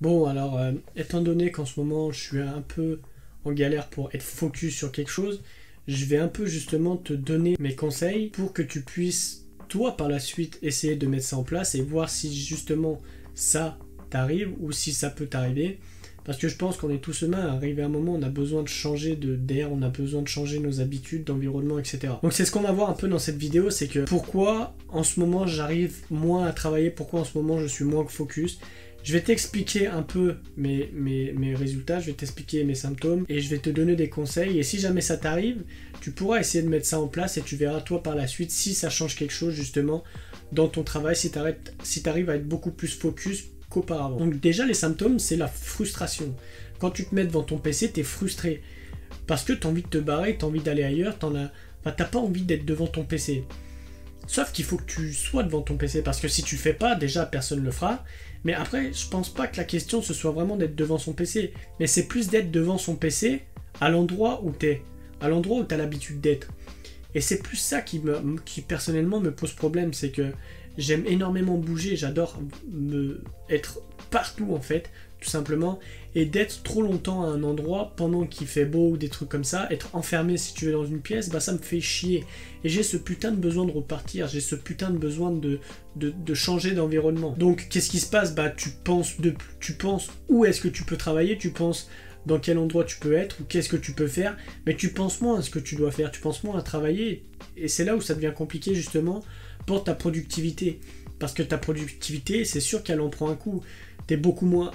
Bon, alors, étant donné qu'en ce moment, je suis un peu en galère pour être focus sur quelque chose, je vais un peu justement te donner mes conseils pour que tu puisses, toi, par la suite, essayer de mettre ça en place et voir si justement ça t'arrive ou si ça peut t'arriver. Parce que je pense qu'on est tous humains, arrivé à un moment, on a besoin de changer d'air, on a besoin de changer nos habitudes, d'environnement, etc. Donc c'est ce qu'on va voir un peu dans cette vidéo, c'est que pourquoi en ce moment j'arrive moins à travailler, pourquoi en ce moment je suis moins focus. Je vais t'expliquer un peu mes résultats, je vais t'expliquer mes symptômes et je vais te donner des conseils. Et si jamais ça t'arrive, tu pourras essayer de mettre ça en place et tu verras toi par la suite si ça change quelque chose justement dans ton travail, si t'arrives à être beaucoup plus focus qu'auparavant. Donc déjà les symptômes, c'est la frustration. Quand tu te mets devant ton PC, t'es frustré parce que t'as envie de te barrer, t'as envie d'aller ailleurs, t'as pas envie d'être devant ton PC. Sauf qu'il faut que tu sois devant ton PC parce que si tu le fais pas, déjà personne le fera. Mais après, je pense pas que la question ce soit vraiment d'être devant son PC, mais c'est plus d'être devant son PC à l'endroit où t'es, à l'endroit où t'as l'habitude d'être. Et c'est plus ça qui personnellement me pose problème, c'est que j'aime énormément bouger, j'adore être partout en fait, tout simplement, et d'être trop longtemps à un endroit pendant qu'il fait beau ou des trucs comme ça, être enfermé si tu veux dans une pièce, bah ça me fait chier. Et j'ai ce putain de besoin de repartir, j'ai ce putain de besoin de changer d'environnement. Donc qu'est-ce qui se passe? Bah tu penses où est-ce que tu peux travailler, tu penses dans quel endroit tu peux être ou qu'est-ce que tu peux faire, mais tu penses moins à ce que tu dois faire, tu penses moins à travailler, et c'est là où ça devient compliqué justement pour ta productivité. Parce que ta productivité, c'est sûr qu'elle en prend un coup. T'es beaucoup moins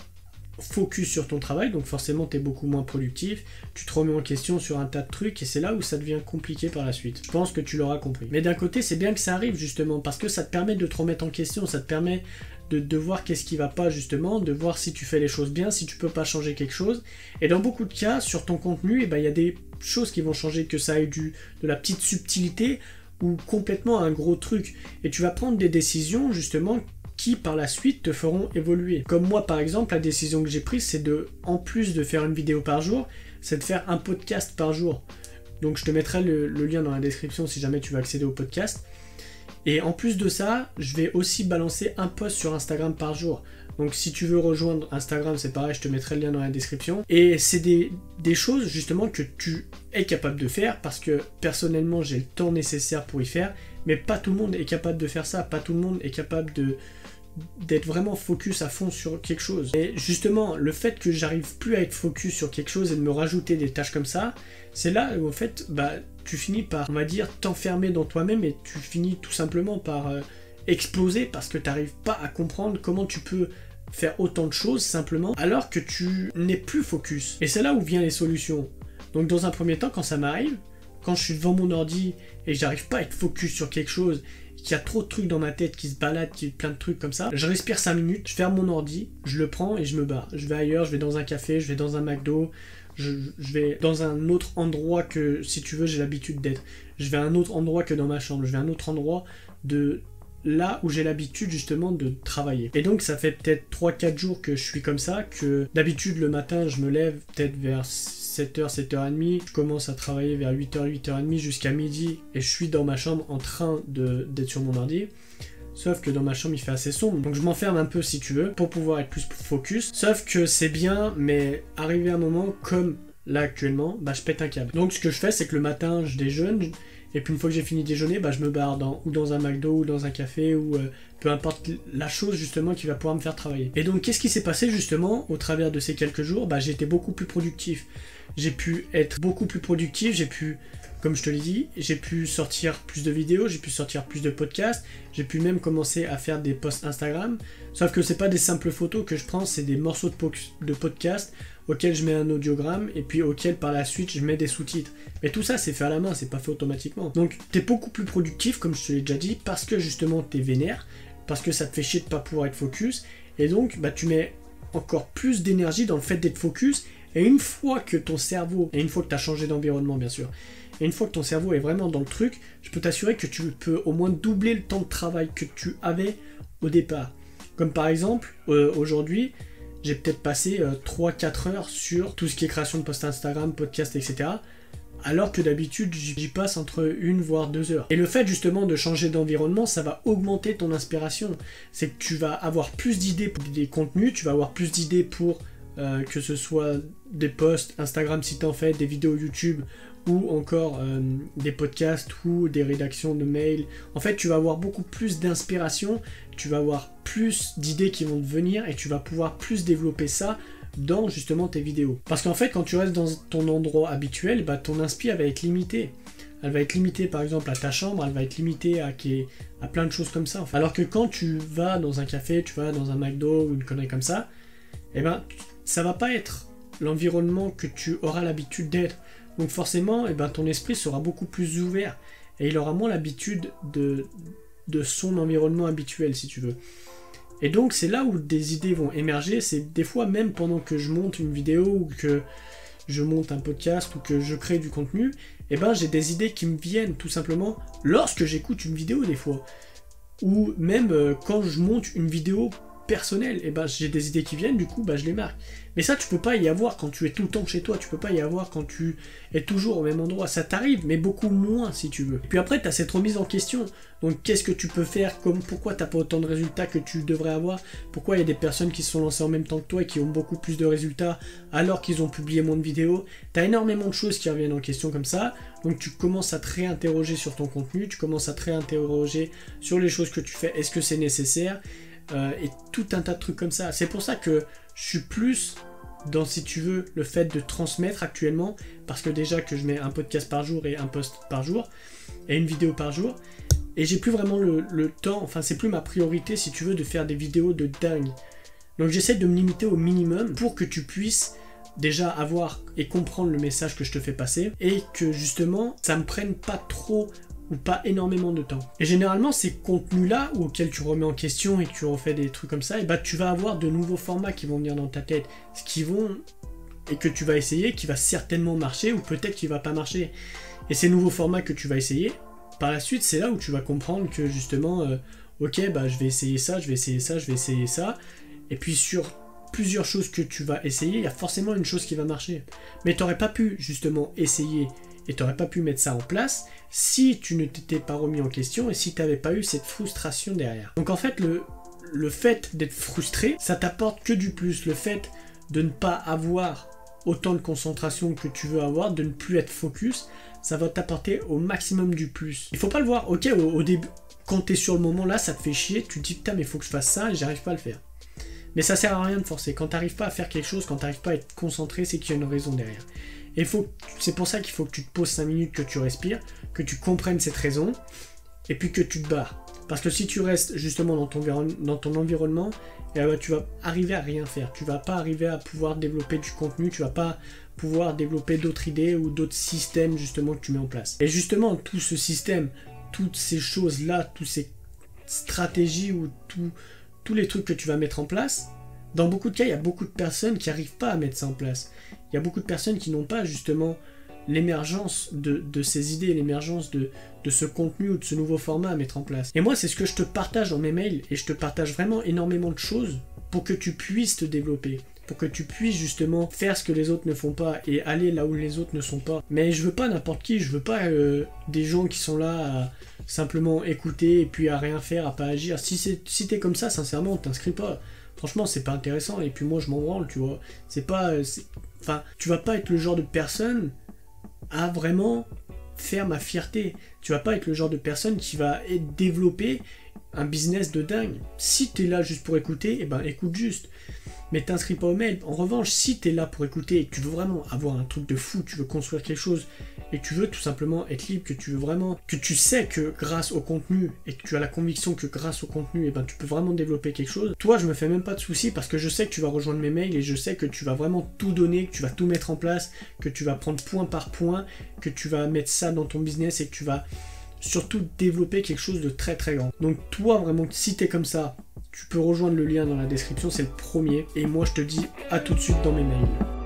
focus sur ton travail, donc forcément t'es beaucoup moins productif, tu te remets en question sur un tas de trucs et c'est là où ça devient compliqué par la suite. Je pense que tu l'auras compris. Mais d'un côté c'est bien que ça arrive justement parce que ça te permet de te remettre en question, ça te permet de voir qu'est-ce qui va pas justement, de voir si tu fais les choses bien, si tu peux pas changer quelque chose. Et dans beaucoup de cas, sur ton contenu, eh ben, y a des choses qui vont changer, que ça ait de la petite subtilité ou complètement un gros truc. Et tu vas prendre des décisions justement qui par la suite te feront évoluer. Comme moi par exemple, la décision que j'ai prise c'est en plus de faire une vidéo par jour, c'est de faire un podcast par jour. Donc je te mettrai le lien dans la description si jamais tu veux accéder au podcast. Et en plus de ça, je vais aussi balancer un post sur Instagram par jour. Donc si tu veux rejoindre Instagram, c'est pareil, je te mettrai le lien dans la description. Et c'est des choses justement que tu es capable de faire parce que personnellement j'ai le temps nécessaire pour y faire, mais pas tout le monde est capable de faire ça, pas tout le monde est capable d'être vraiment focus à fond sur quelque chose. Et justement, le fait que j'arrive plus à être focus sur quelque chose et de me rajouter des tâches comme ça, c'est là où en fait, bah, tu finis par, on va dire, t'enfermer dans toi-même et tu finis tout simplement par exploser parce que t'arrives pas à comprendre comment tu peux faire autant de choses simplement alors que tu n'es plus focus. Et c'est là où viennent les solutions. Donc dans un premier temps, quand ça m'arrive, quand je suis devant mon ordi et j'arrive pas à être focus sur quelque chose, qu'il y a trop de trucs dans ma tête qui se baladent, qui plein de trucs comme ça, je respire 5 minutes, je ferme mon ordi, je le prends et je me barre. Je vais ailleurs, je vais dans un café, je vais dans un McDo, je vais dans un autre endroit que, si tu veux, j'ai l'habitude d'être. Je vais à un autre endroit que dans ma chambre, je vais à un autre endroit de là où j'ai l'habitude justement de travailler. Et donc ça fait peut-être 3-4 jours que je suis comme ça, que d'habitude le matin je me lève peut-être vers 7h, 7h30, je commence à travailler vers 8h, 8h30 jusqu'à midi et je suis dans ma chambre en train d'être sur mon ordi. Sauf que dans ma chambre il fait assez sombre, donc je m'enferme un peu si tu veux pour pouvoir être plus focus. Sauf que c'est bien, mais arrivé à un moment comme là actuellement, bah je pète un câble. Donc ce que je fais c'est que le matin je déjeune, et puis une fois que j'ai fini de déjeuner, bah je me barre ou dans un McDo ou dans un café ou peu importe la chose justement qui va pouvoir me faire travailler. Et donc qu'est-ce qui s'est passé justement au travers de ces quelques jours? Bah j'ai été beaucoup plus productif. J'ai pu être beaucoup plus productif, j'ai pu, comme je te l'ai dit, j'ai pu sortir plus de vidéos, j'ai pu sortir plus de podcasts, j'ai pu même commencer à faire des posts Instagram. Sauf que c'est pas des simples photos que je prends, c'est des morceaux de podcast auquel je mets un audiogramme et puis auquel par la suite je mets des sous-titres. Mais tout ça c'est fait à la main, c'est pas fait automatiquement. Donc t'es beaucoup plus productif comme je te l'ai déjà dit parce que justement t'es vénère, parce que ça te fait chier de pas pouvoir être focus et donc bah tu mets encore plus d'énergie dans le fait d'être focus et une fois que ton cerveau, et une fois que t'as changé d'environnement bien sûr, et une fois que ton cerveau est vraiment dans le truc, je peux t'assurer que tu peux au moins doubler le temps de travail que tu avais au départ. Comme par exemple aujourd'hui, j'ai peut-être passé 3-4 heures sur tout ce qui est création de posts Instagram, podcast, etc. alors que d'habitude j'y passe entre 1 voire 2 heures. Et le fait justement de changer d'environnement, ça va augmenter ton inspiration. C'est que tu vas avoir plus d'idées pour des contenus, tu vas avoir plus d'idées pour que ce soit des posts Instagram si t'en fais, des vidéos YouTube ou encore des podcasts ou des rédactions de mails. En fait, tu vas avoir beaucoup plus d'inspiration, tu vas avoir plus d'idées qui vont te venir et tu vas pouvoir plus développer ça dans justement tes vidéos. Parce qu'en fait, quand tu restes dans ton endroit habituel, bah, ton inspi va être limitée. Elle va être limitée par exemple à ta chambre, elle va être limitée à plein de choses comme ça. Alors que quand tu vas dans un café, tu vas dans un McDo ou une connerie comme ça, eh ben, ça va pas être l'environnement que tu auras l'habitude d'être. Donc forcément, eh ben, ton esprit sera beaucoup plus ouvert et il aura moins l'habitude de son environnement habituel, si tu veux. Et donc c'est là où des idées vont émerger. C'est des fois même pendant que je monte une vidéo ou que je monte un podcast ou que je crée du contenu, eh ben, j'ai des idées qui me viennent tout simplement lorsque j'écoute une vidéo des fois. Ou même quand je monte une vidéo personnelle, et ben j'ai des idées qui viennent, du coup bah je les marque. Mais ça tu peux pas y avoir quand tu es tout le temps chez toi, tu peux pas y avoir quand tu es toujours au même endroit, ça t'arrive mais beaucoup moins si tu veux. Et puis après tu as cette remise en question, donc qu'est-ce que tu peux faire, pourquoi t'as pas autant de résultats que tu devrais avoir, pourquoi il y a des personnes qui se sont lancées en même temps que toi et qui ont beaucoup plus de résultats alors qu'ils ont publié moins de vidéos. T'as énormément de choses qui reviennent en question comme ça, donc tu commences à te réinterroger sur ton contenu, tu commences à te réinterroger sur les choses que tu fais, est-ce que c'est nécessaire, et tout un tas de trucs comme ça. C'est pour ça que je suis plus dans, si tu veux, le fait de transmettre actuellement, parce que déjà que je mets un podcast par jour et un post par jour, et une vidéo par jour, et j'ai plus vraiment le temps, enfin c'est plus ma priorité si tu veux de faire des vidéos de dingue. Donc j'essaie de me limiter au minimum pour que tu puisses déjà avoir et comprendre le message que je te fais passer, et que justement ça me prenne pas trop ou pas énormément de temps. Et généralement ces contenus-là, auxquels tu remets en question et que tu refais des trucs comme ça, et bah tu vas avoir de nouveaux formats qui vont venir dans ta tête, ce qui vont et que tu vas essayer, qui va certainement marcher ou peut-être qui va pas marcher. Et ces nouveaux formats que tu vas essayer, par la suite c'est là où tu vas comprendre que justement ok bah je vais essayer ça, je vais essayer ça, je vais essayer ça, et puis sur plusieurs choses que tu vas essayer, il y a forcément une chose qui va marcher. Mais tu n'aurais pas pu justement essayer et tu n'aurais pas pu mettre ça en place si tu ne t'étais pas remis en question et si tu n'avais pas eu cette frustration derrière. Donc en fait, le fait d'être frustré, ça t'apporte que du plus. Le fait de ne pas avoir autant de concentration que tu veux avoir, de ne plus être focus, ça va t'apporter au maximum du plus. Il faut pas le voir, ok, au début, quand tu es sur le moment là, ça te fait chier, tu te dis putain mais il faut que je fasse ça et j'arrive pas à le faire. Mais ça sert à rien de forcer. Quand tu n'arrives pas à faire quelque chose, quand tu n'arrives pas à être concentré, c'est qu'il y a une raison derrière. Et c'est pour ça qu'il faut que tu te poses 5 minutes, que tu respires, que tu comprennes cette raison, et puis que tu te barres. Parce que si tu restes justement dans ton environnement, eh ben, tu vas arriver à rien faire. Tu vas pas arriver à pouvoir développer du contenu, tu vas pas pouvoir développer d'autres idées ou d'autres systèmes justement que tu mets en place. Et justement, tout ce système, toutes ces choses-là, toutes ces stratégies ou tous les trucs que tu vas mettre en place, dans beaucoup de cas, il y a beaucoup de personnes qui n'arrivent pas à mettre ça en place. Il y a beaucoup de personnes qui n'ont pas justement l'émergence de ces idées, l'émergence de ce contenu ou de ce nouveau format à mettre en place. Et moi, c'est ce que je te partage dans mes mails, et je te partage vraiment énormément de choses pour que tu puisses te développer, pour que tu puisses justement faire ce que les autres ne font pas et aller là où les autres ne sont pas. Mais je veux pas n'importe qui, je veux pas des gens qui sont là à simplement écouter et puis à rien faire, à pas agir. Si t'es comme ça, sincèrement, t'inscris pas. Franchement, c'est pas intéressant, et puis moi je m'en branle, tu vois. Enfin, tu vas pas être le genre de personne à vraiment faire ma fierté. Tu vas pas être le genre de personne qui va développer un business de dingue. Si t'es là juste pour écouter, eh ben écoute juste. Mais t'inscris pas au mail. En revanche, si t'es là pour écouter et que tu veux vraiment avoir un truc de fou, tu veux construire quelque chose et que tu veux tout simplement être libre, que tu veux vraiment, que tu sais que grâce au contenu et que tu as la conviction que grâce au contenu, eh ben tu peux vraiment développer quelque chose. Toi, je me fais même pas de soucis parce que je sais que tu vas rejoindre mes mails et je sais que tu vas vraiment tout donner, que tu vas tout mettre en place, que tu vas prendre point par point, que tu vas mettre ça dans ton business et que tu vas surtout développer quelque chose de très très grand. Donc toi, vraiment, si t'es comme ça, tu peux rejoindre le lien dans la description, c'est le premier. Et moi, je te dis à tout de suite dans mes mails.